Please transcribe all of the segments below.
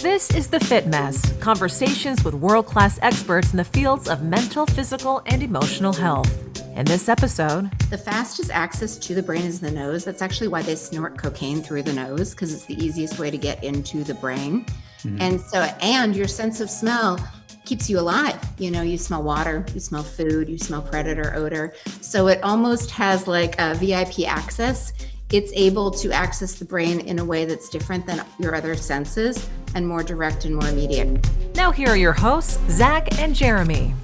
This is The Fit Mess, conversations with world-class experts in the fields of mental, physical, and emotional health. In this episode, the fastest access to the brain is the nose. That's actually why they snort cocaine through the nose, because it's the easiest way to get into the brain. And your sense of smell keeps you alive. You know, you smell water, you smell food, you smell predator odor. So it almost has like a VIP access. It's able to access the brain in a way that's different than your other senses and more direct and more immediate. Now here are your hosts, Zach and Jeremy.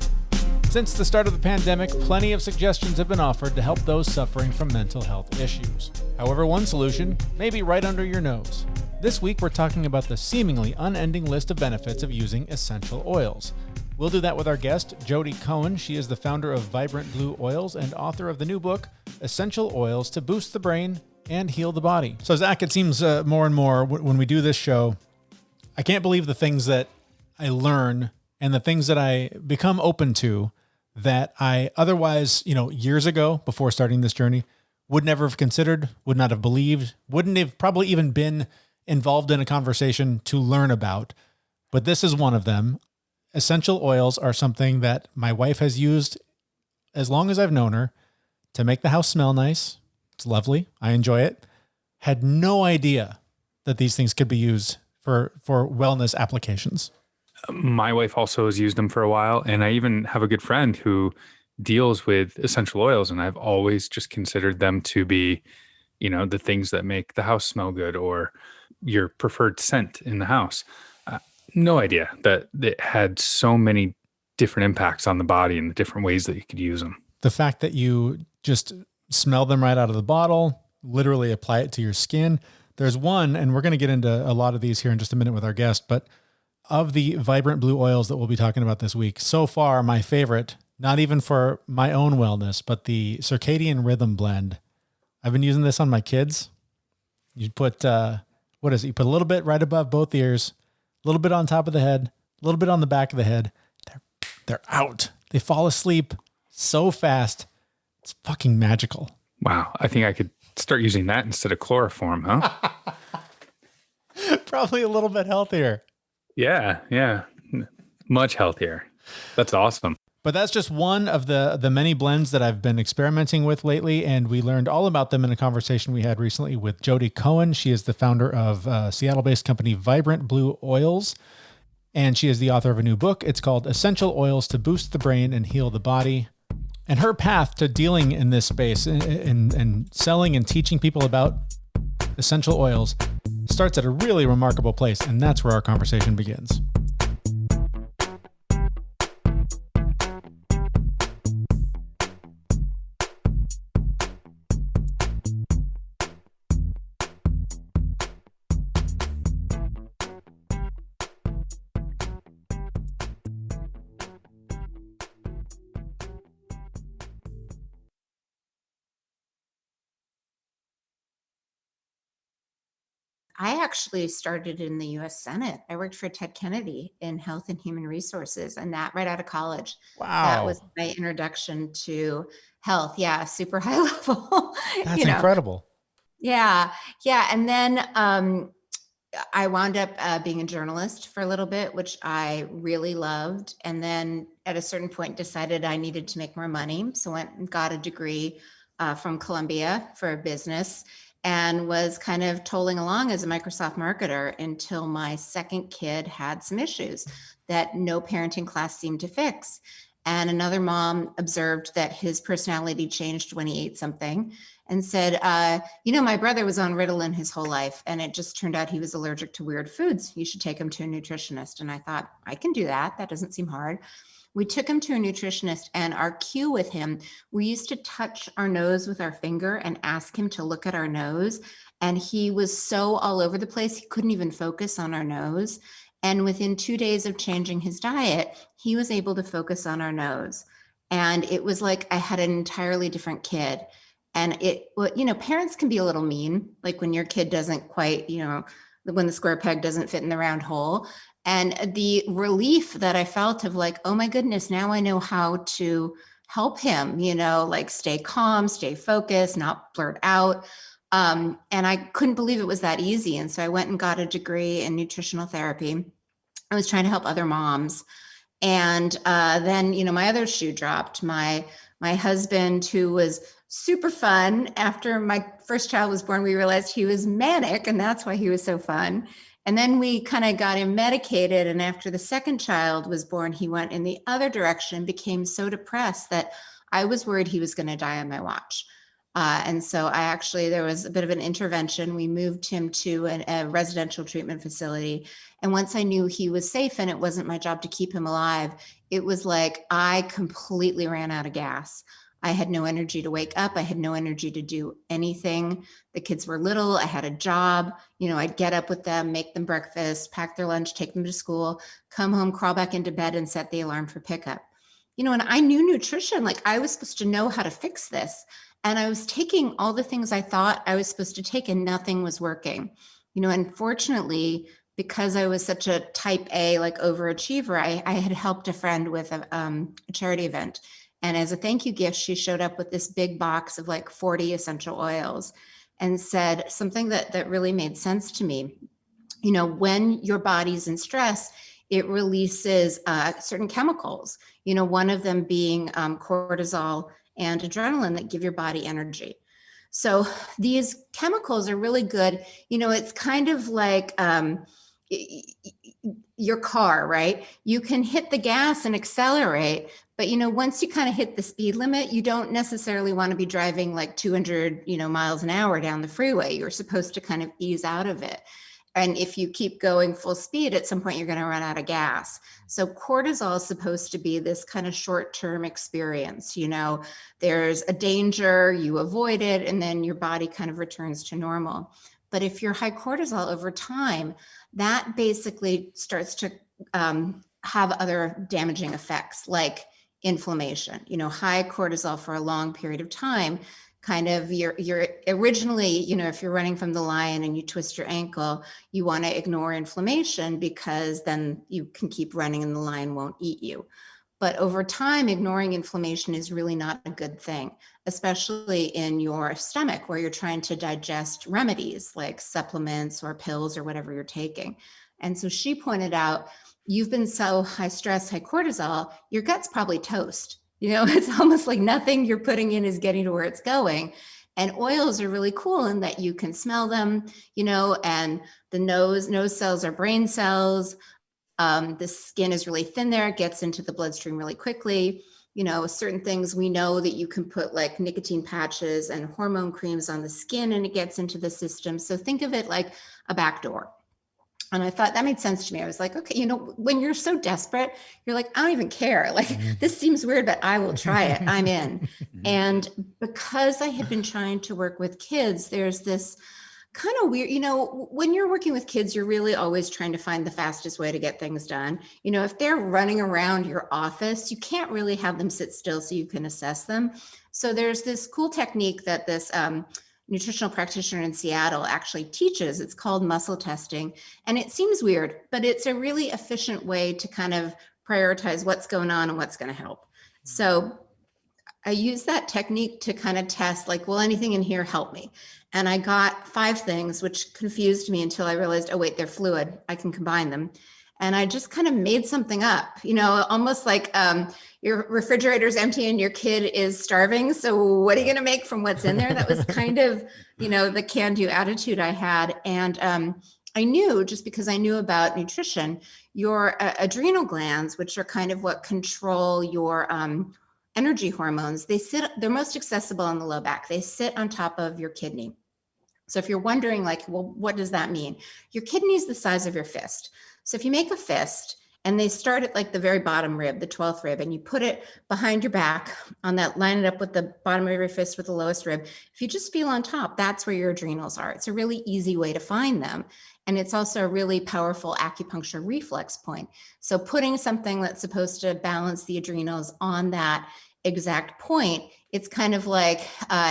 Since the start of the pandemic, plenty of suggestions have been offered to help those suffering from mental health issues. However, one solution may be right under your nose. This week, we're talking about the seemingly unending list of benefits of using essential oils. We'll do that with our guest, Jodi Cohen. She is the founder of Vibrant Blue Oils and author of the new book, Essential Oils to Boost the Brain and Heal the Body. So, Zach, it seems more and more when we do this show, I can't believe the things that I learn and the things that I become open to that I otherwise, years ago, before starting this journey, would never have considered, would not have believed, wouldn't have probably even been involved in a conversation to learn about. But this is one of them. Essential oils are something that my wife has used as long as I've known her to make the house smell nice. It's lovely. I enjoy it. Had no idea that these things could be used for wellness applications. My wife also has used them for a while, and I even have a good friend who deals with essential oils, and I've always just considered them to be, the things that make the house smell good or your preferred scent in the house. No idea that it had so many different impacts on the body and the different ways that you could use them. The fact that you just smell them right out of the bottle, literally apply it to your skin. There's one, and we're going to get into a lot of these here in just a minute with our guest, but of the Vibrant Blue Oils that we'll be talking about this week, so far, my favorite, not even for my own wellness, but the Circadian Rhythm Blend. I've been using this on my kids. You put, what is it? You put a little bit right above both ears, a little bit on top of the head, a little bit on the back of the head. They're out. They fall asleep so fast. It's fucking magical. Wow. I think I could start using that instead of chloroform, huh? Probably a little bit healthier. Yeah. Much healthier. That's awesome. But that's just one of the many blends that I've been experimenting with lately, and we learned all about them in a conversation we had recently with Jodi Cohen. She is the founder of Seattle-based company Vibrant Blue Oils, and she is the author of a new book. It's called Essential Oils to Boost the Brain and Heal the Body. And her path to dealing in this space and selling and teaching people about essential oils starts at a really remarkable place, and that's where our conversation begins. I actually started in the U.S. Senate. I worked for Ted Kennedy in Health and Human Resources, and that right out of college. Wow. That was my introduction to health. Yeah, super high level. That's incredible. Yeah. And then I wound up being a journalist for a little bit, which I really loved. And then at a certain point decided I needed to make more money. So went and got a degree from Columbia for business, and was kind of tolling along as a Microsoft marketer until my second kid had some issues that no parenting class seemed to fix. And another mom observed that his personality changed when he ate something and said, my brother was on Ritalin his whole life, and it just turned out he was allergic to weird foods. You should take him to a nutritionist. And I thought, I can do that. That doesn't seem hard. We took him to a nutritionist, and our cue with him, we used to touch our nose with our finger and ask him to look at our nose. And he was so all over the place, he couldn't even focus on our nose. And within 2 days of changing his diet, he was able to focus on our nose. And it was like I had an entirely different kid. And parents can be a little mean, like when your kid doesn't quite, when the square peg doesn't fit in the round hole. And the relief that I felt of like, oh my goodness, now I know how to help him, like stay calm, stay focused, not blurt out. And I couldn't believe it was that easy. And so I went and got a degree in nutritional therapy. I was trying to help other moms. And then, my other shoe dropped. My husband, who was super fun, after my first child was born, we realized he was manic, and that's why he was so fun. And then we kind of got him medicated. And after the second child was born, he went in the other direction, became so depressed that I was worried he was going to die on my watch. And so there was a bit of an intervention. We moved him to a residential treatment facility. And once I knew he was safe and it wasn't my job to keep him alive, it was like I completely ran out of gas. I had no energy to wake up. I had no energy to do anything. The kids were little. I had a job. I'd get up with them, make them breakfast, pack their lunch, take them to school, come home, crawl back into bed, and set the alarm for pickup. And I knew nutrition, like I was supposed to know how to fix this. And I was taking all the things I thought I was supposed to take, and nothing was working. Unfortunately, because I was such a type A, like overachiever, I had helped a friend with a charity event. And as a thank you gift, she showed up with this big box of like 40 essential oils and said something that really made sense to me. When your body's in stress, it releases certain chemicals, one of them being cortisol and adrenaline that give your body energy. So these chemicals are really good. It's kind of like your car, right? You can hit the gas and accelerate, but once you kind of hit the speed limit, you don't necessarily want to be driving like 200, miles an hour down the freeway. You're supposed to kind of ease out of it. And if you keep going full speed, at some point you're going to run out of gas. So cortisol is supposed to be this kind of short-term experience. There's a danger, you avoid it, and then your body kind of returns to normal. But if you're high cortisol over time, that basically starts to have other damaging effects like inflammation. High cortisol for a long period of time, kind of you're originally, if you're running from the lion and you twist your ankle, you want to ignore inflammation because then you can keep running and the lion won't eat you. But over time, ignoring inflammation is really not a good thing, especially in your stomach where you're trying to digest remedies like supplements or pills or whatever you're taking. And so she pointed out, you've been so high stress, high cortisol, your gut's probably toast. It's almost like nothing you're putting in is getting to where it's going. And oils are really cool in that you can smell them, and the nose cells are brain cells. The skin is really thin there, it gets into the bloodstream really quickly. Certain things we know that you can put like nicotine patches and hormone creams on the skin and it gets into the system. So think of it like a back door. And I thought that made sense to me. I was like, okay, when you're so desperate, you're like, I don't even care. Like, this seems weird, but I will try it. I'm in. And because I had been trying to work with kids, there's this kind of weird, when you're working with kids, you're really always trying to find the fastest way to get things done. If they're running around your office, you can't really have them sit still so you can assess them. So there's this cool technique that this nutritional practitioner in Seattle actually teaches. It's called muscle testing. And it seems weird, but it's a really efficient way to kind of prioritize what's going on and what's going to help. So I use that technique to kind of test, like, will anything in here help me? And I got 5 things, which confused me until I realized, oh, wait, they're fluid. I can combine them. And I just kind of made something up, almost like your refrigerator's empty and your kid is starving. So what are you going to make from what's in there? That was kind of, the can-do attitude I had. And I knew, just because I knew about nutrition, your adrenal glands, which are kind of what control your energy hormones, they're most accessible on the low back. They sit on top of your kidney. So if you're wondering, like, well, what does that mean? Your kidney is the size of your fist. So if you make a fist and they start at like the very bottom rib, the 12th rib, and you put it behind your back on that, line it up with the bottom of your fist with the lowest rib. If you just feel on top, that's where your adrenals are. It's a really easy way to find them. And it's also a really powerful acupuncture reflex point. So putting something that's supposed to balance the adrenals on that exact point, it's kind of like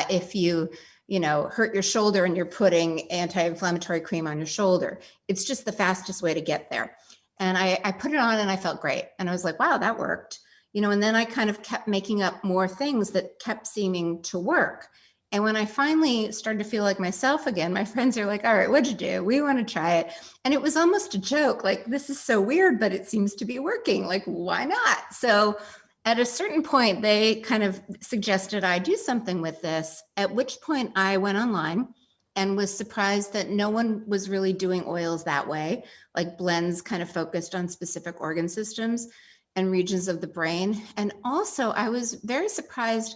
if you hurt your shoulder and you're putting anti-inflammatory cream on your shoulder. It's just the fastest way to get there. And I put it on and I felt great. And I was like, wow, that worked. And then I kind of kept making up more things that kept seeming to work. And when I finally started to feel like myself again, my friends are like, all right, what'd you do? We want to try it. And it was almost a joke. Like, this is so weird, but it seems to be working. Like, why not? So at a certain point, they kind of suggested I do something with this, at which point I went online and was surprised that no one was really doing oils that way, like blends kind of focused on specific organ systems and regions of the brain. And also, I was very surprised,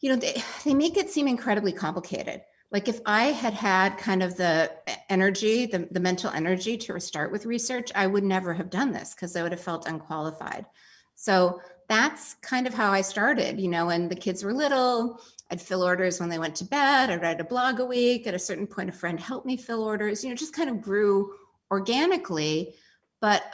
they make it seem incredibly complicated. Like, if I had had kind of the energy, the mental energy to start with research, I would never have done this because I would have felt unqualified. So that's kind of how I started, when the kids were little. I'd fill orders when they went to bed. I'd write a blog a week. At a certain point, a friend helped me fill orders, just kind of grew organically. But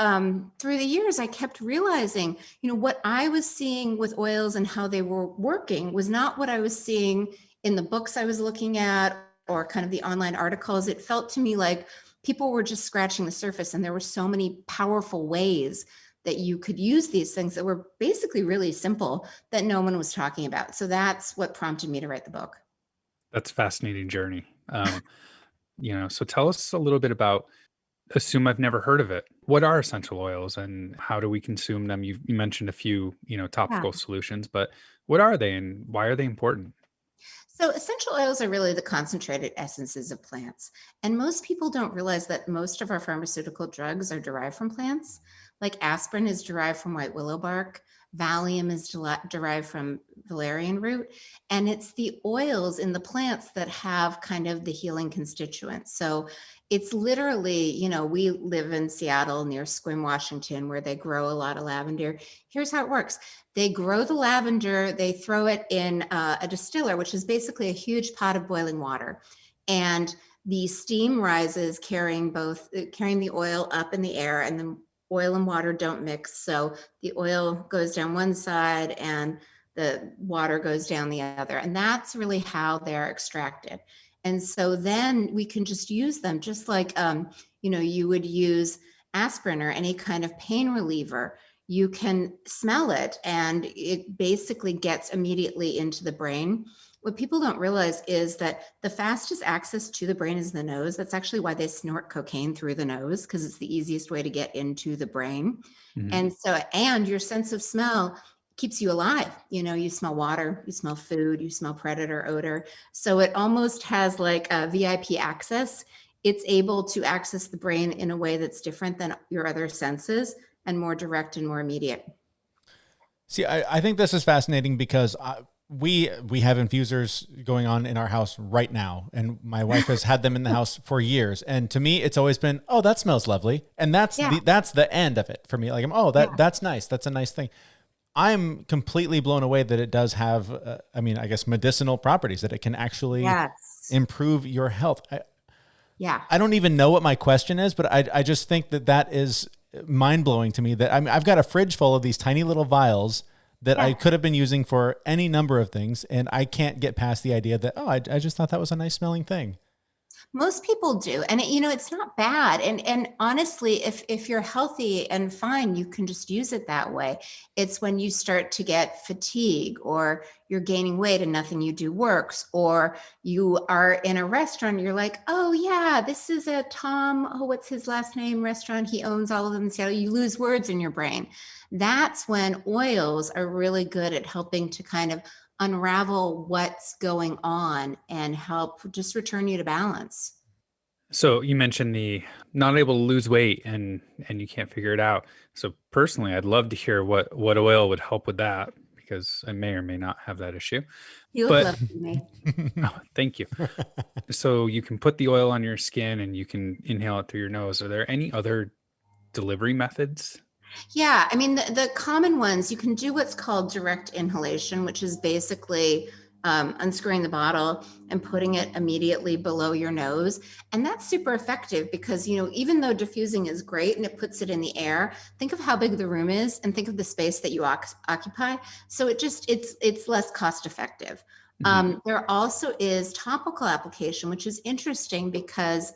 through the years, I kept realizing, what I was seeing with oils and how they were working was not what I was seeing in the books I was looking at or kind of the online articles. It felt to me like people were just scratching the surface, and there were so many powerful ways that you could use these things that were basically really simple that no one was talking about. So that's what prompted me to write the book. That's a fascinating journey. So tell us a little bit about, assume I've never heard of it. What are essential oils and how do we consume them? You mentioned a few, Yeah. topical solutions, but what are they and why are they important? So essential oils are really the concentrated essences of plants. And most people don't realize that most of our pharmaceutical drugs are derived from plants. Like aspirin is derived from white willow bark, Valium is derived from valerian root, and it's the oils in the plants that have kind of the healing constituents. So it's literally, we live in Seattle near Sequim, Washington, where they grow a lot of lavender. Here's how it works. They grow the lavender, they throw it in a distiller, which is basically a huge pot of boiling water. And the steam rises carrying the oil up in the air, and the oil and water don't mix. So the oil goes down one side and the water goes down the other. And that's really how they're extracted. And so then we can just use them just like, you would use aspirin or any kind of pain reliever. You can smell it and it basically gets immediately into the brain. What people don't realize is that the fastest access to the brain is the nose. That's actually why they snort cocaine through the nose, because it's the easiest way to get into the brain. Mhm. And your sense of smell keeps you alive. You smell water, you smell food, you smell predator odor. So it almost has like a VIP access. It's able to access the brain in a way that's different than your other senses and more direct and more immediate. See, I think this is fascinating because we have infusers going on in our house right now, and my wife has had them in the house for years. And to me, it's always been, oh, that smells lovely, and that's the end of it for me. Like, that's nice. That's a nice thing. I'm completely blown away that it does have, I guess medicinal properties, that it can actually improve your health. I don't even know what my question is, but I just think that is mind blowing to me. That I've got a fridge full of these tiny little vials that I could have been using for any number of things, and I can't get past the idea that, I just thought that was a nice smelling thing. Most people do. And it's not bad. And honestly, if you're healthy and fine, you can just use it that way. It's when you start to get fatigue, or you're gaining weight and nothing you do works, or you are in a restaurant, you're like, oh yeah, this is a what's his last name restaurant. He owns all of them in Seattle. You lose words in your brain. That's when oils are really good at helping to kind of unravel what's going on and help just return you to balance. So you mentioned the not able to lose weight and you can't figure it out. So personally, I'd love to hear what oil would help with that, because I may or may not have that issue. You look But lovely to me. oh, thank you. So you can put the oil on your skin and you can inhale it through your nose. Are there any other delivery methods? Yeah, the common ones, you can do what's called direct inhalation, which is basically unscrewing the bottle and putting it immediately below your nose. And that's super effective because, even though diffusing is great and it puts it in the air, think of how big the room is and think of the space that you occupy. So it's less cost effective. There also is topical application, which is interesting because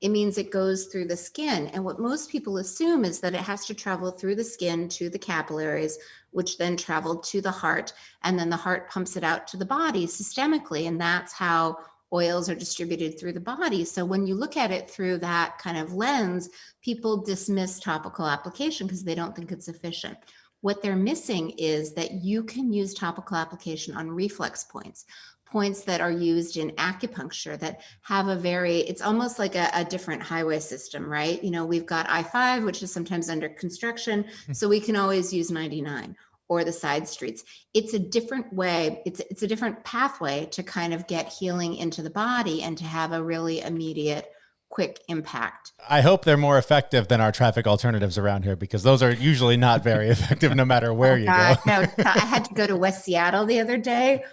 it means it goes through the skin. And what most people assume is that it has to travel through the skin to the capillaries, which then travel to the heart. And then the heart pumps it out to the body systemically. And that's how oils are distributed through the body. So when you look at it through that kind of lens, people dismiss topical application because they don't think it's efficient. What they're missing is that you can use topical application on reflex points, points that are used in acupuncture that have it's almost like a different highway system, right? We've got I-5, which is sometimes under construction, so we can always use 99 or the side streets. It's a different way. It's a different pathway to kind of get healing into the body and to have a really immediate quick impact. I hope they're more effective than our traffic alternatives around here, because those are usually not very effective no matter where you go. No, I had to go to West Seattle the other day.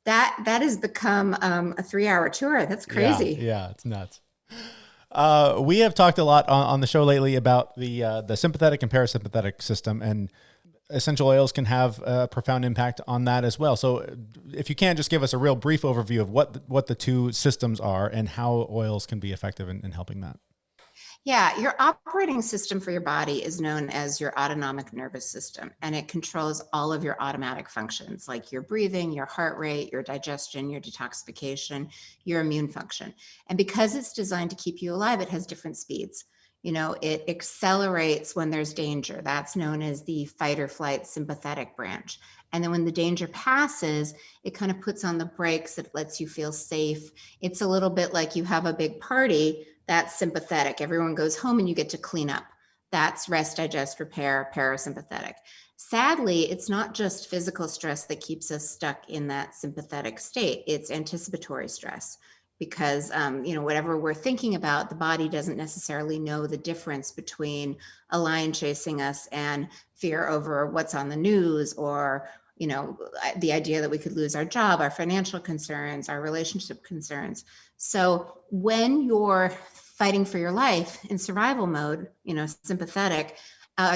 That has become a 3-hour tour. That's crazy. Yeah, it's nuts. We have talked a lot on the show lately about the sympathetic and parasympathetic system, and essential oils can have a profound impact on that as well. So if you can, just give us a real brief overview of what the two systems are and how oils can be effective in helping that. Yeah, your operating system for your body is known as your autonomic nervous system, and it controls all of your automatic functions like your breathing, your heart rate, your digestion, your detoxification, your immune function. And because it's designed to keep you alive, it has different speeds. It accelerates when there's danger. That's known as the fight or flight sympathetic branch. And then when the danger passes, it kind of puts on the brakes. It lets you feel safe. It's a little bit like you have a big party. That's sympathetic. Everyone goes home and you get to clean up. That's rest, digest, repair, parasympathetic. Sadly, it's not just physical stress that keeps us stuck in that sympathetic state. It's anticipatory stress. Because, whatever we're thinking about, the body doesn't necessarily know the difference between a lion chasing us and fear over what's on the news, or, the idea that we could lose our job, our financial concerns, our relationship concerns. So when you're fighting for your life in survival mode, sympathetic,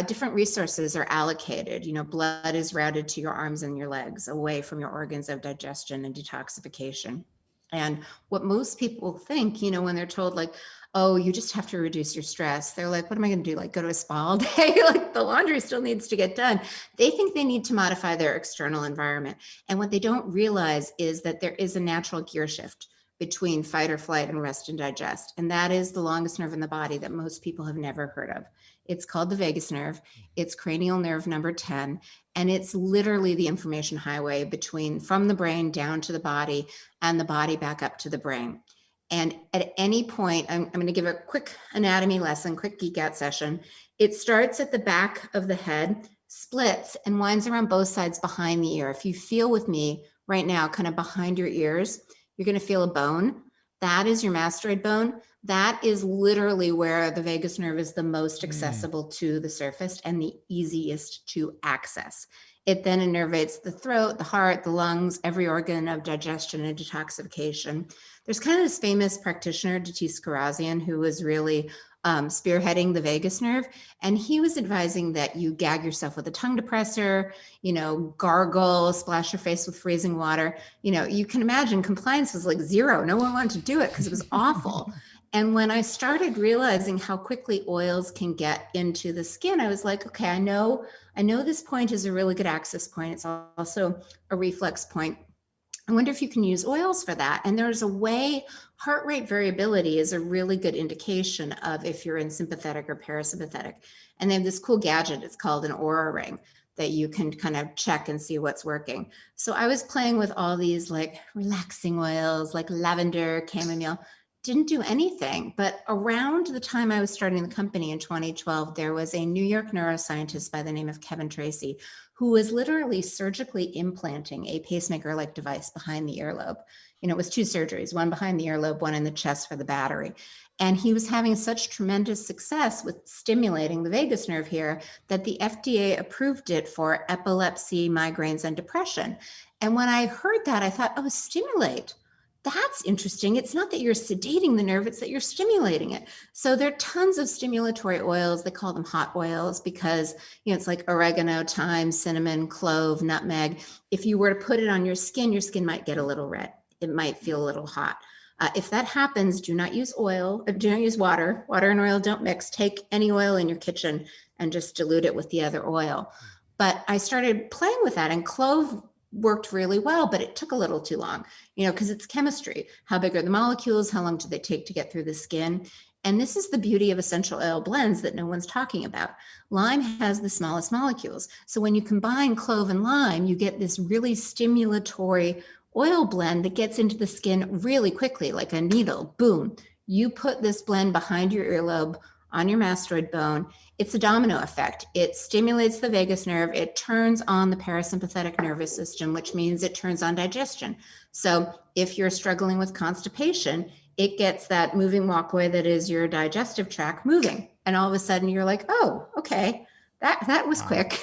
different resources are allocated. Blood is routed to your arms and your legs, away from your organs of digestion and detoxification. And what most people think, when they're told like, oh, you just have to reduce your stress, they're like, what am I going to do? Like go to a spa all day? Like the laundry still needs to get done. They think they need to modify their external environment. And what they don't realize is that there is a natural gear shift between fight or flight and rest and digest. And that is the longest nerve in the body that most people have never heard of. It's called the vagus nerve. It's cranial nerve number 10. And it's literally the information highway from the brain down to the body and the body back up to the brain. And at any point, I'm going to give a quick anatomy lesson, quick geek out session. It starts at the back of the head, splits and winds around both sides behind the ear. If you feel with me right now, kind of behind your ears, you're going to feel a bone. That is your mastoid bone. That is literally where the vagus nerve is the most accessible to the surface and the easiest to access. It then innervates the throat, the heart, the lungs, every organ of digestion and detoxification. There's kind of this famous practitioner, Datis Karazian, who was really spearheading the vagus nerve. And he was advising that you gag yourself with a tongue depressor, gargle, splash your face with freezing water. You can imagine compliance was like 0. No one wanted to do it because it was awful. And when I started realizing how quickly oils can get into the skin, I was like, okay, I know this point is a really good access point. It's also a reflex point. I wonder if you can use oils for that. And there's a way, heart rate variability is a really good indication of if you're in sympathetic or parasympathetic. And they have this cool gadget, it's called an Aura ring, that you can kind of check and see what's working. So I was playing with all these like relaxing oils, like lavender, chamomile, didn't do anything. But around the time I was starting the company in 2012, there was a New York neuroscientist by the name of Kevin Tracy, who was literally surgically implanting a pacemaker-like device behind the earlobe. It was 2 surgeries, one behind the earlobe, one in the chest for the battery. And he was having such tremendous success with stimulating the vagus nerve here that the FDA approved it for epilepsy, migraines, and depression. And when I heard that, I thought, oh, stimulate. that's interesting. It's not that you're sedating the nerve, it's that you're stimulating it. So there are tons of stimulatory oils. They call them hot oils because, it's like oregano, thyme, cinnamon, clove, nutmeg. If you were to put it on your skin might get a little red. It might feel a little hot. If that happens, do not use oil, do not use water. Water and oil don't mix. Take any oil in your kitchen and just dilute it with the other oil. But I started playing with that, and clove worked really well, but it took a little too long, because it's chemistry. How big are the molecules? How long do they take to get through the skin? And this is the beauty of essential oil blends that no one's talking about. Lime has the smallest molecules. So when you combine clove and lime, you get this really stimulatory oil blend that gets into the skin really quickly, like a needle. Boom. You put this blend behind your earlobe on your mastoid bone. It's a domino effect. It stimulates the vagus nerve. It turns on the parasympathetic nervous system, which means it turns on digestion. So if you're struggling with constipation, it gets that moving walkway that is your digestive tract moving. And all of a sudden you're like, oh, okay, that was quick,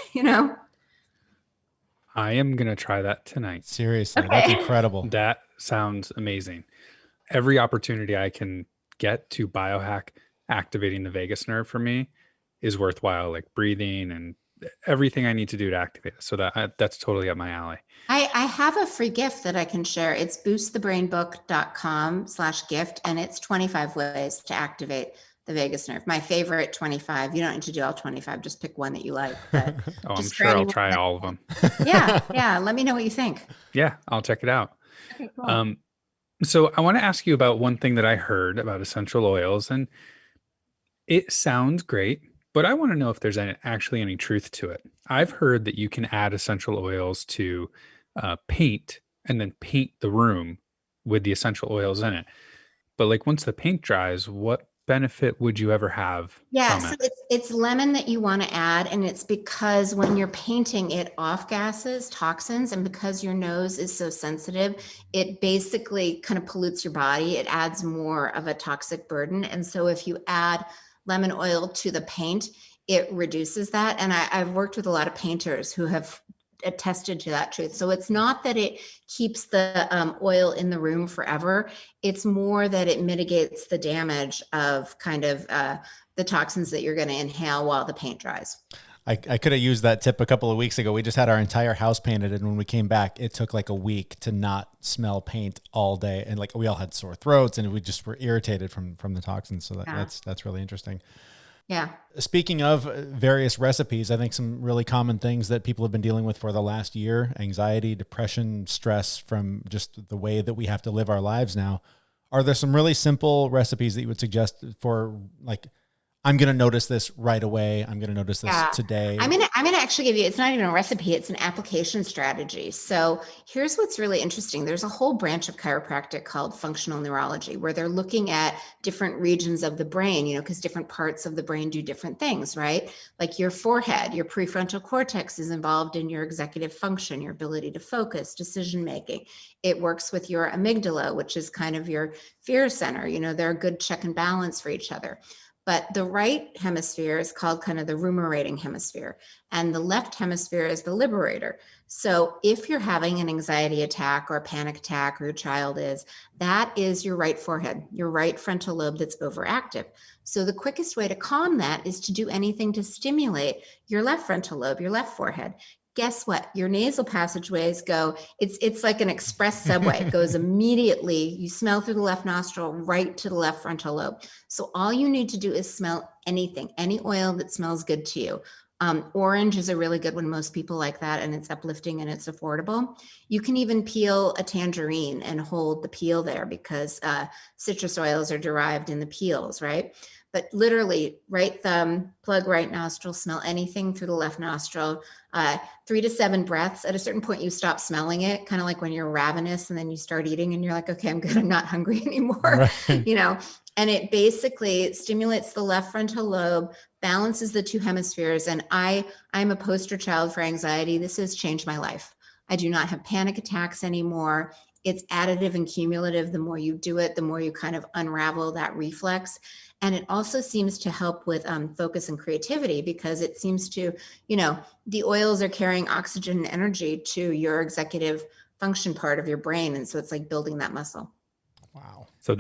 I am going to try that tonight. Seriously, Okay. that's incredible. That sounds amazing. Every opportunity I can get to biohack activating the vagus nerve for me is worthwhile, like breathing and everything I need to do to activate it. So that's totally up my alley. I have a free gift that I can share. It's boostthebrainbook.com/gift, and it's 25 ways to activate the vagus nerve. My favorite 25. You don't need to do all 25. Just pick one that you like. But I'm sure I'll try all of them. Yeah. Let me know what you think. Yeah, I'll check it out. Okay, cool. So I want to ask you about one thing that I heard about essential oils, and it sounds great, but I want to know if there's actually any truth to it. I've heard that you can add essential oils to paint and then paint the room with the essential oils in it. But like once the paint dries, what benefit would you ever have Yeah, from so it? it's lemon that you want to add, and it's because when you're painting, it off gases toxins, and because your nose is so sensitive, it basically kind of pollutes your body. It adds more of a toxic burden, and so if you add lemon oil to the paint, it reduces that. And I've worked with a lot of painters who have attested to that truth. So it's not that it keeps the oil in the room forever. It's more that it mitigates the damage of kind of the toxins that you're going to inhale while the paint dries. I could have used that tip a couple of weeks ago. We just had our entire house painted, and when we came back, it took like a week to not smell paint all day. And like we all had sore throats, and we just were irritated from the toxins. So that's really interesting. Yeah. Speaking of various recipes, I think some really common things that people have been dealing with for the last year: anxiety, depression, stress from just the way that we have to live our lives now. Are there some really simple recipes that you would suggest for, like, I'm going to notice this right away, I'm going to notice this today? I'm going to actually give you, it's not even a recipe, it's an application strategy. So here's what's really interesting. There's a whole branch of chiropractic called functional neurology, where they're looking at different regions of the brain, because different parts of the brain do different things, right? Like your forehead, your prefrontal cortex is involved in your executive function, your ability to focus, decision-making. It works with your amygdala, which is kind of your fear center. They're a good check and balance for each other. But the right hemisphere is called kind of the ruminating hemisphere, and the left hemisphere is the liberator. So if you're having an anxiety attack or a panic attack, or your child is, that is your right forehead, your right frontal lobe that's overactive. So the quickest way to calm that is to do anything to stimulate your left frontal lobe, your left forehead. Guess what? Your nasal passageways go, it's like an express subway. It goes immediately, you smell through the left nostril right to the left frontal lobe. So all you need to do is smell anything, any oil that smells good to you. Orange is a really good one. Most people like that, and it's uplifting and it's affordable. You can even peel a tangerine and hold the peel there, because citrus oils are derived in the peels, right? But literally, right thumb, plug right nostril, smell anything through the left nostril, 3 to 7 breaths. At a certain point, you stop smelling it, kind of like when you're ravenous and then you start eating and you're like, okay, I'm good, I'm not hungry anymore, Right. And it basically stimulates the left frontal lobe, balances the two hemispheres. And I'm a poster child for anxiety. This has changed my life. I do not have panic attacks anymore. It's additive and cumulative. The more you do it, the more you kind of unravel that reflex. And it also seems to help with focus and creativity, because it seems to, the oils are carrying oxygen and energy to your executive function part of your brain. And so it's like building that muscle. Wow. So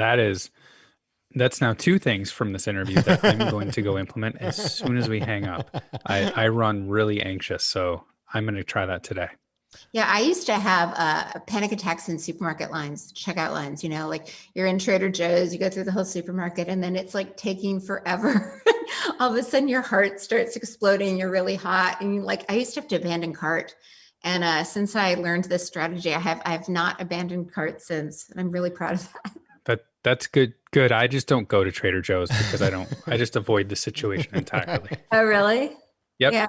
that's now two things from this interview that I'm going to go implement as soon as we hang up. I run really anxious, so I'm going to try that today. Yeah, I used to have panic attacks in supermarket lines, checkout lines, like you're in Trader Joe's, you go through the whole supermarket and then it's like taking forever. All of a sudden your heart starts exploding, you're really hot. And I used to have to abandon cart. And since I learned this strategy, I have not abandoned cart since. And I'm really proud of that. That's good. Good. I just don't go to Trader Joe's because I just avoid the situation entirely. Oh, really? Yep. Yeah.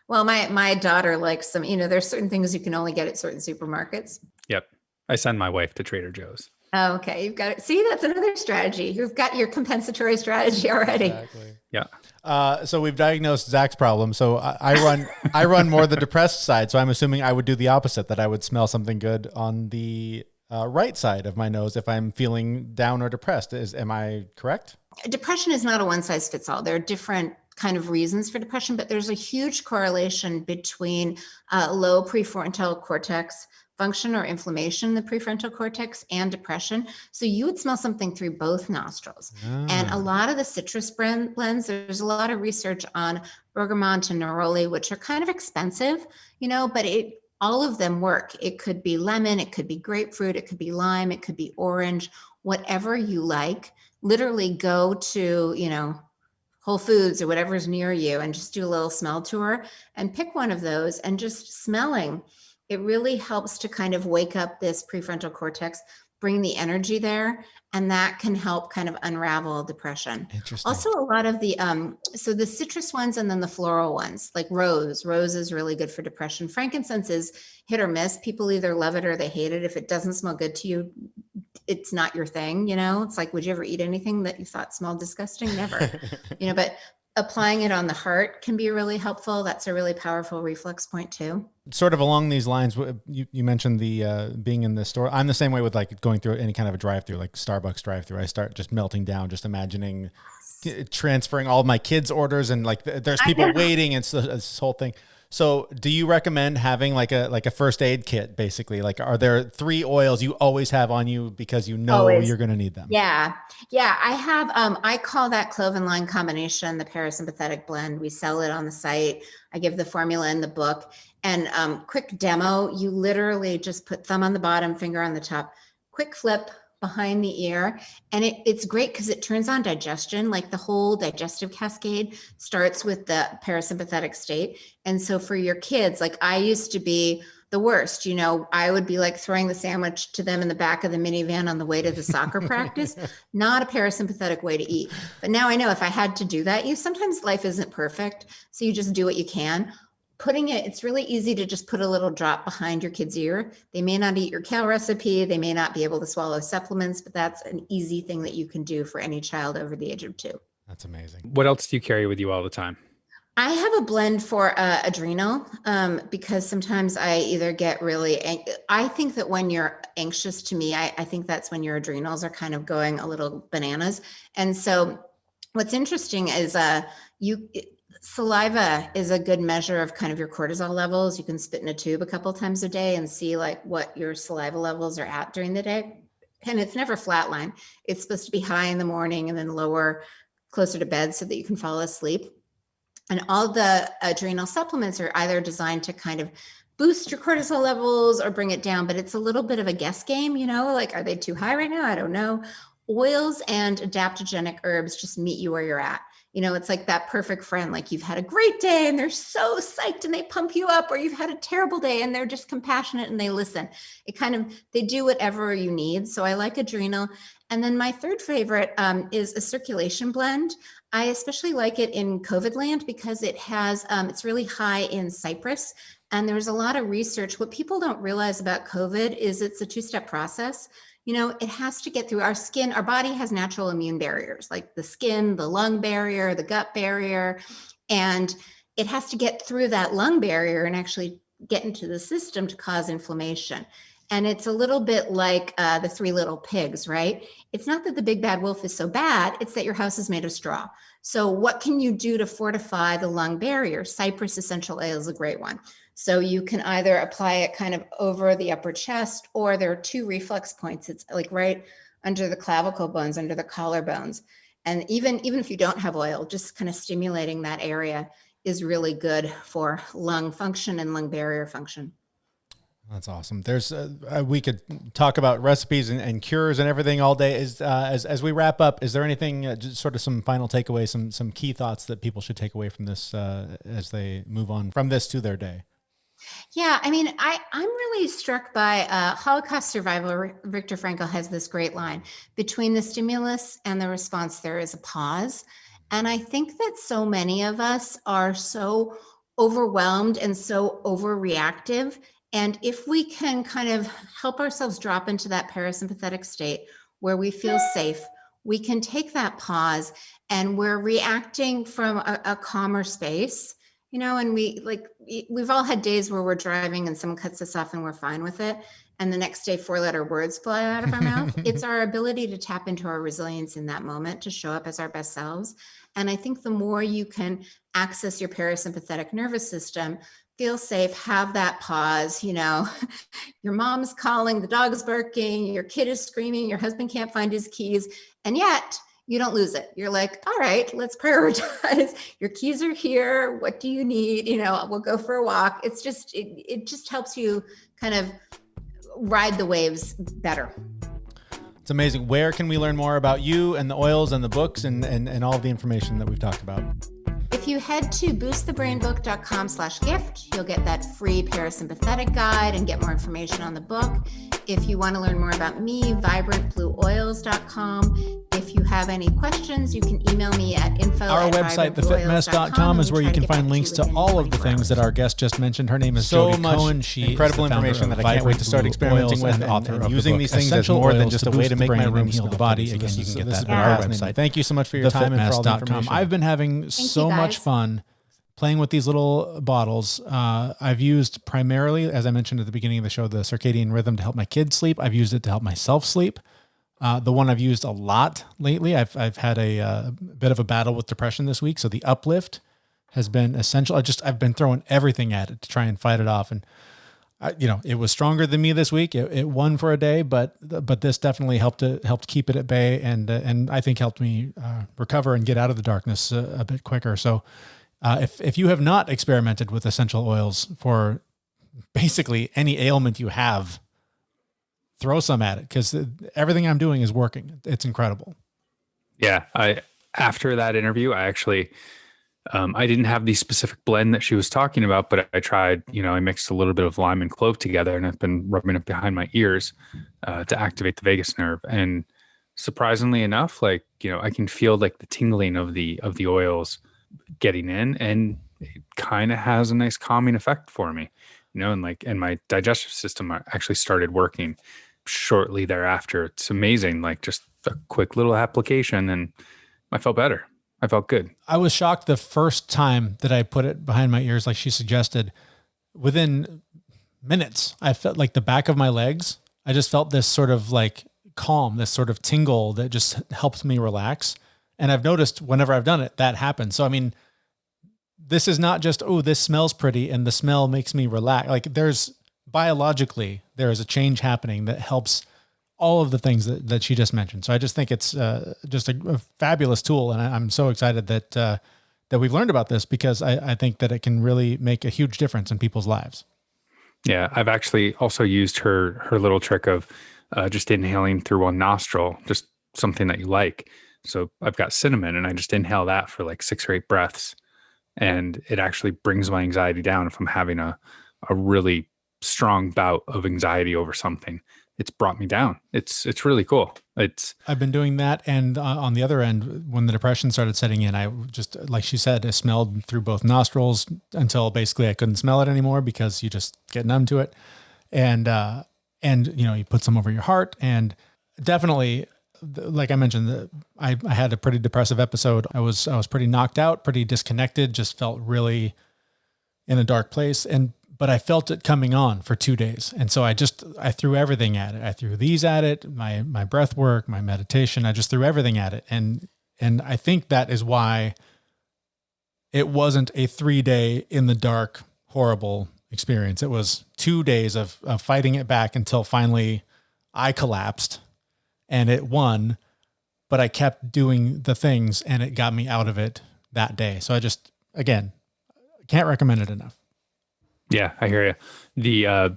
Well, my daughter likes some, there's certain things you can only get at certain supermarkets. Yep. I send my wife to Trader Joe's. Oh, okay. You've got it. See, that's another strategy. You've got your compensatory strategy already. Exactly. Yeah. So we've diagnosed Zach's problem. So I run more the depressed side. So I'm assuming I would do the opposite, that I would smell something good on the right side of my nose if I'm feeling down or depressed. Am I correct? Depression is not a one size fits all. There are different kind of reasons for depression, but there's a huge correlation between low prefrontal cortex function or inflammation in the prefrontal cortex and depression. So you would smell something through both nostrils. And a lot of the citrus blends, there's a lot of research on bergamot and neroli, which are kind of expensive, but all of them work. It could be lemon, it could be grapefruit, it could be lime, it could be orange, whatever you like. Literally go to, Whole Foods or whatever's near you and just do a little smell tour and pick one of those, and just smelling. It really helps to kind of wake up this prefrontal cortex, bring the energy there, and that can help kind of unravel depression. Interesting. Also, a lot of the so the citrus ones and then the floral ones, like rose is really good for depression. Frankincense is hit or miss. People either love it or they hate it. If it doesn't smell good to you, it's not your thing. It's like, would you ever eat anything that you thought smelled disgusting? Never. But applying it on the heart can be really helpful. That's a really powerful reflex point too. Sort of along these lines, you mentioned the being in the store. I'm the same way with like going through any kind of a drive-through, like Starbucks drive-through. I start just melting down, just imagining transferring all of my kids' orders, and like there's people waiting, and it's this whole thing. So do you recommend having like a first aid kit, basically? Like, are there 3 oils you always have on you because Always. you're going to need them? Yeah. I have, I call that clove and lime combination, the parasympathetic blend. We sell it on the site. I give the formula in the book. And quick demo, you literally just put thumb on the bottom, finger on the top, quick flip behind the ear. And it's great because it turns on digestion. Like the whole digestive cascade starts with the parasympathetic state. And so for your kids, like I used to be the worst, I would be like throwing the sandwich to them in the back of the minivan on the way to the soccer practice, not a parasympathetic way to eat. But now I know if I had to do that, sometimes life isn't perfect. So you just do what you can. It's really easy to just put a little drop behind your kid's ear. They may not eat your kale recipe. They may not be able to swallow supplements, but that's an easy thing that you can do for any child over the age of 2. That's amazing. What else do you carry with you all the time? I have a blend for adrenal because sometimes I either get I think that when you're anxious, to me, I think that's when your adrenals are kind of going a little bananas. And so what's interesting is saliva is a good measure of kind of your cortisol levels. You can spit in a tube a couple of times a day and see like what your saliva levels are at during the day. And it's never flatline. It's supposed to be high in the morning and then lower closer to bed so that you can fall asleep. And all the adrenal supplements are either designed to kind of boost your cortisol levels or bring it down, but it's a little bit of a guess game, like, are they too high right now? I don't know. Oils and adaptogenic herbs just meet you where you're at. It's like that perfect friend, like you've had a great day and they're so psyched and they pump you up, or you've had a terrible day and they're just compassionate and they listen. They do whatever you need. So I like adrenal. And then my third favorite is a circulation blend. I especially like it in COVID land because it has, it's really high in cypress. And there's a lot of research. What people don't realize about COVID is it's a 2-step process. It has to get through our skin. Our body has natural immune barriers, like the skin, the lung barrier, the gut barrier, and it has to get through that lung barrier and actually get into the system to cause inflammation. And it's a little bit like the 3 Little Pigs, right? It's not that the big bad wolf is so bad, it's that your house is made of straw. So what can you do to fortify the lung barrier? Cypress essential oil is a great one. So you can either apply it kind of over the upper chest, or there are 2 reflex points. It's like right under the clavicle bones, under the collarbones. And even if you don't have oil, just kind of stimulating that area is really good for lung function and lung barrier function. That's awesome. There's we could talk about recipes and cures and everything all day. As we wrap up, is there anything, just sort of some final takeaways, some key thoughts that people should take away from this as they move on from this to their day? Yeah, I mean, I'm really struck by Holocaust survivor Viktor Frankl has this great line: between the stimulus and the response, there is a pause. And I think that so many of us are so overwhelmed and so overreactive. And if we can kind of help ourselves drop into that parasympathetic state where we feel safe, we can take that pause and we're reacting from a calmer space, and we've all had days where we're driving and someone cuts us off and we're fine with it. And the next day, 4-letter words fly out of our mouth. It's our ability to tap into our resilience in that moment to show up as our best selves. And I think the more you can access your parasympathetic nervous system, feel safe, have that pause, your mom's calling, the dog's barking, your kid is screaming, your husband can't find his keys, and yet you don't lose it. You're like, all right, let's prioritize. Your keys are here. What do you need? We'll go for a walk. It's just, it just helps you kind of ride the waves better. It's amazing. Where can we learn more about you and the oils and the books and all of the information that we've talked about? If you head to boostthebrainbook.com/gift, you'll get that free parasympathetic guide and get more information on the book. If you want to learn more about me, vibrantblueoils.com. If you have any questions, you can email me at info@vibrantblueoils.com. Our website, thefitmess.com, is where you can find links to all of the things that our guest just mentioned. Her name is Jodi Cohen. She incredible information that I can't wait to start experimenting with and using these things as more than just a way to make my room heal the body. Again, you can get that on our website. Thank you so much for your time and for all the information. I've been having so much fun playing with these little bottles. I've used primarily, as I mentioned at the beginning of the show, the circadian rhythm to help my kids sleep. I've used it to help myself sleep. The one I've used a lot lately, I've had a bit of a battle with depression this week. So the Uplift has been essential. I've been throwing everything at it to try and fight it off. And it was stronger than me this week. It won for a day, but this definitely helped keep it at bay. And I think helped me recover and get out of the darkness a bit quicker. So if you have not experimented with essential oils for basically any ailment you have, throw some at it, because everything I'm doing is working. It's incredible. Yeah. After that interview, I actually, I didn't have the specific blend that she was talking about, but I tried, I mixed a little bit of lime and clove together, and I've been rubbing it behind my ears to activate the vagus nerve. And surprisingly enough, I can feel the tingling of the oils getting in, and it kind of has a nice calming effect for me, and my digestive system actually started working shortly thereafter. It's amazing. Just a quick little application and I felt better. I felt good. I was shocked the first time that I put it behind my ears, like she suggested. Within minutes, I felt like the back of my legs, I just felt this sort of calm, this sort of tingle that just helped me relax. And I've noticed whenever I've done it, that happens. So, I mean, this is not just, oh, this smells pretty and the smell makes me relax. Biologically, there is a change happening that helps all of the things that she just mentioned. So I just think it's just a fabulous tool. And I'm so excited that we've learned about this, because I think that it can really make a huge difference in people's lives. Yeah. I've actually also used her little trick of just inhaling through one nostril, just something that you like. So I've got cinnamon and I just inhale that for 6 or 8 breaths. And it actually brings my anxiety down. If I'm having a really strong bout of anxiety over something, it's brought me down. It's really cool. I've been doing that. And on the other end, when the depression started setting in, I just, like she said, I smelled through both nostrils until basically I couldn't smell it anymore, because you just get numb to it. And you put some over your heart, and definitely, like I mentioned, I had a pretty depressive episode. I was pretty knocked out, pretty disconnected, just felt really in a dark place. But I felt it coming on for 2 days. And so I threw everything at it. I threw these at it, my breath work, my meditation. I just threw everything at it. And I think that is why it wasn't a 3-day in the dark, horrible experience. It was 2 days of fighting it back until finally I collapsed. and it won, but I kept doing the things and it got me out of it that day. So I just, again, can't recommend it enough. Yeah, I hear you.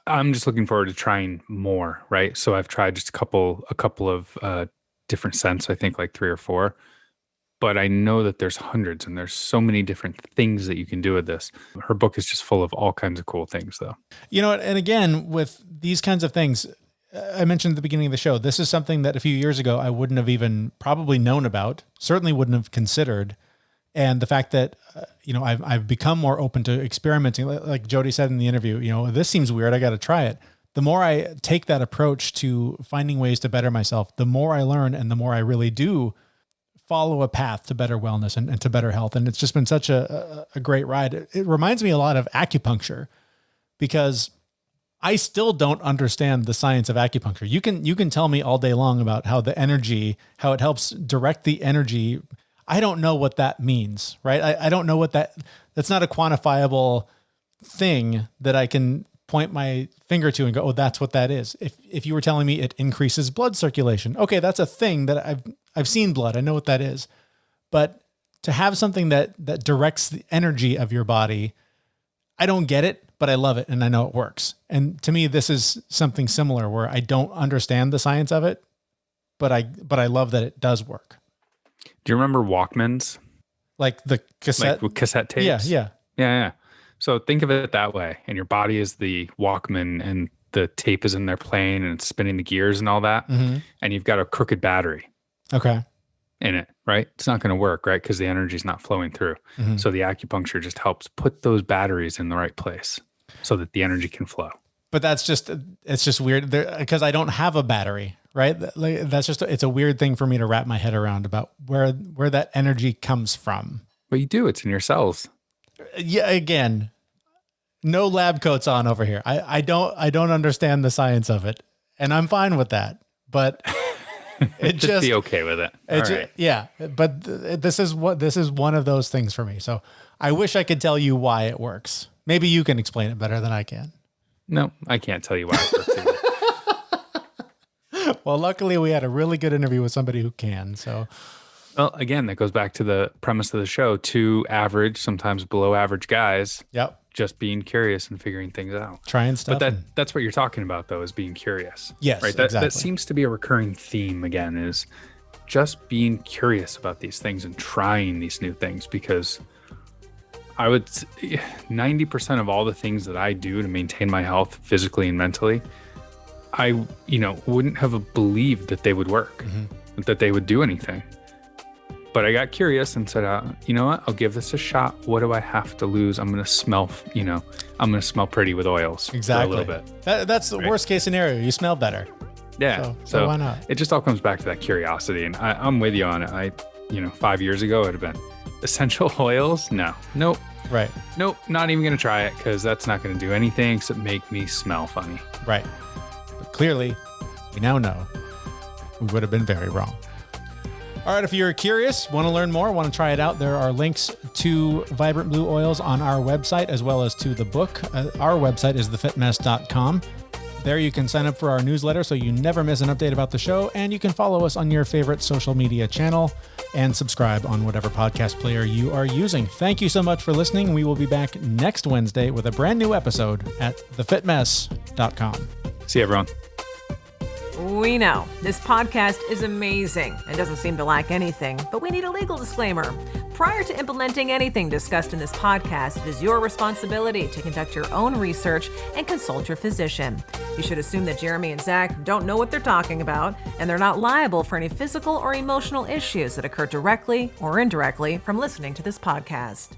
I'm just looking forward to trying more, right? So I've tried just a couple of different scents, I think like 3 or 4, but I know that there's hundreds and there's so many different things that you can do with this. Her book is just full of all kinds of cool things though. You know, and again, with these kinds of things, I mentioned at the beginning of the show, this is something that a few years ago I wouldn't have even probably known about, certainly wouldn't have considered. And the fact that, I've become more open to experimenting, like Jodi said in the interview, this seems weird, I got to try it. The more I take that approach to finding ways to better myself, the more I learn and the more I really do follow a path to better wellness and to better health. And it's just been such a great ride. It reminds me a lot of acupuncture, because I still don't understand the science of acupuncture. You can tell me all day long about how it helps direct the energy. I don't know what that means, right? I don't know what that's not a quantifiable thing that I can point my finger to and go, oh, that's what that is. If you were telling me it increases blood circulation, okay, that's a thing that I've seen blood. I know what that is. But to have something that directs the energy of your body, I don't get it, but I love it and I know it works. And to me, this is something similar where I don't understand the science of it, but I love that it does work. Do you remember Walkmans? Like the cassette? Like with cassette tapes? Yeah. So think of it that way. And your body is the Walkman and the tape is in there playing and it's spinning the gears and all that. Mm-hmm. And you've got a crooked battery in it, right? It's not going to work, right? Because the energy is not flowing through. Mm-hmm. So the acupuncture just helps put those batteries in the right place so that the energy can flow. But it's just weird because I don't have a battery, right? It's a weird thing for me to wrap my head around about where that energy comes from. But you do, it's in your cells. Yeah. Again, no lab coats on over here. I don't understand the science of it and I'm fine with that, but it just be okay with it. Right. Yeah. But this is one of those things for me. So I wish I could tell you why it works. Maybe you can explain it better than I can. No, I can't tell you why it works. Well, luckily we had a really good interview with somebody who can. So, well, again, that goes back to the premise of the show: 2 average, sometimes below average guys. Yep. Just being curious and figuring things out. Trying stuff. But that's what you're talking about, though, is being curious. Yes, right. Exactly. That seems to be a recurring theme. Again, is just being curious about these things and trying these new things, because I would 90% of all the things that I do to maintain my health physically and mentally, I wouldn't have believed that they would work, that they would do anything. But I got curious and said, you know what? I'll give this a shot. What do I have to lose? I'm going to smell, I'm going to smell pretty with oils for a little bit. That's the worst case scenario. You smell better. Yeah. So why not? It just all comes back to that curiosity. And I'm with you on it. 5 years ago, it would have been essential oils. Nope. Right. Nope. Not even going to try it, because that's not going to do anything except make me smell funny. Right. But clearly, we now know we would have been very wrong. All right, if you're curious, want to learn more, want to try it out, there are links to Vibrant Blue Oils on our website as well as to the book. Our website is thefitmess.com. There you can sign up for our newsletter so you never miss an update about the show, and you can follow us on your favorite social media channel and subscribe on whatever podcast player you are using. Thank you so much for listening. We will be back next Wednesday with a brand new episode at thefitmess.com. See you, everyone. We know this podcast is amazing and doesn't seem to lack anything, but we need a legal disclaimer. Prior to implementing anything discussed in this podcast, it is your responsibility to conduct your own research and consult your physician. You should assume that Jeremy and Zach don't know what they're talking about, and they're not liable for any physical or emotional issues that occur directly or indirectly from listening to this podcast.